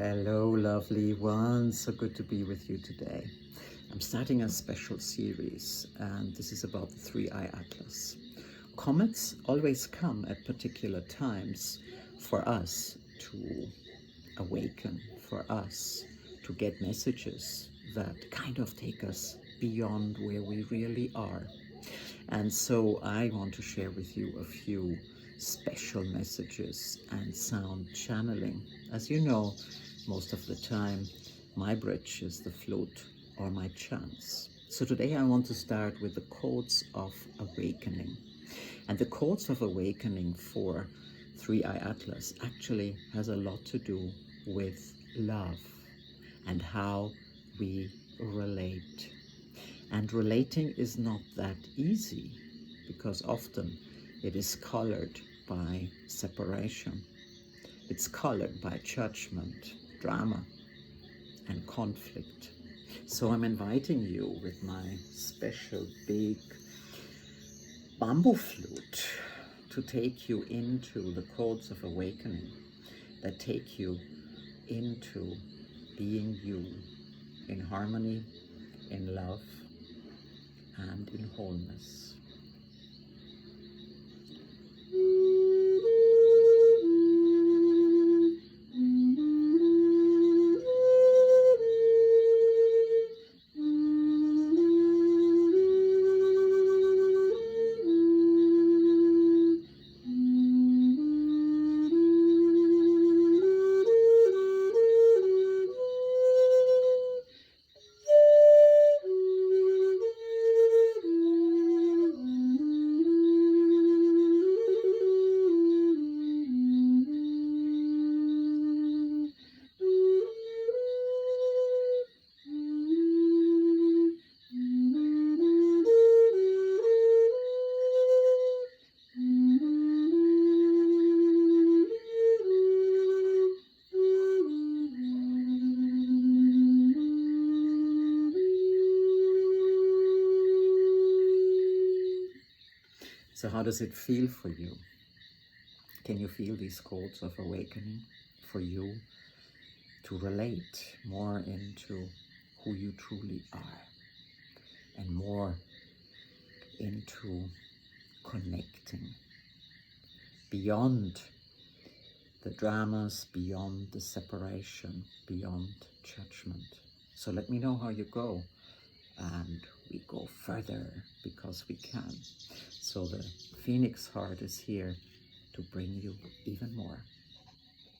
Hello, lovely ones. So good to be with you today. I'm starting a special series, and this is about the three-eye atlas. Comets always come at particular times for us to awaken, for us to get messages that kind of take us beyond where we really are. And so I want to share with you a few special messages and sound channeling. As you know, most of the time, my bridge is the flute or my chants. So today I want to start with the codes of awakening. And the codes of awakening for Three-Eye Atlas actually has a lot to do with love and how we relate. And relating is not that easy because often it is colored by separation. It's colored by judgment, drama, and conflict. So I'm inviting you with my special big bamboo flute to take you into the codes of awakening that take you into being you in harmony, in love, and in wholeness. So how does it feel for you? Can you feel these codes of awakening for you to relate more into who you truly are and more into connecting beyond the dramas, beyond the separation, beyond judgment? So let me know how you go, and we go further because we can. So the Phoenix heart is here to bring you even more.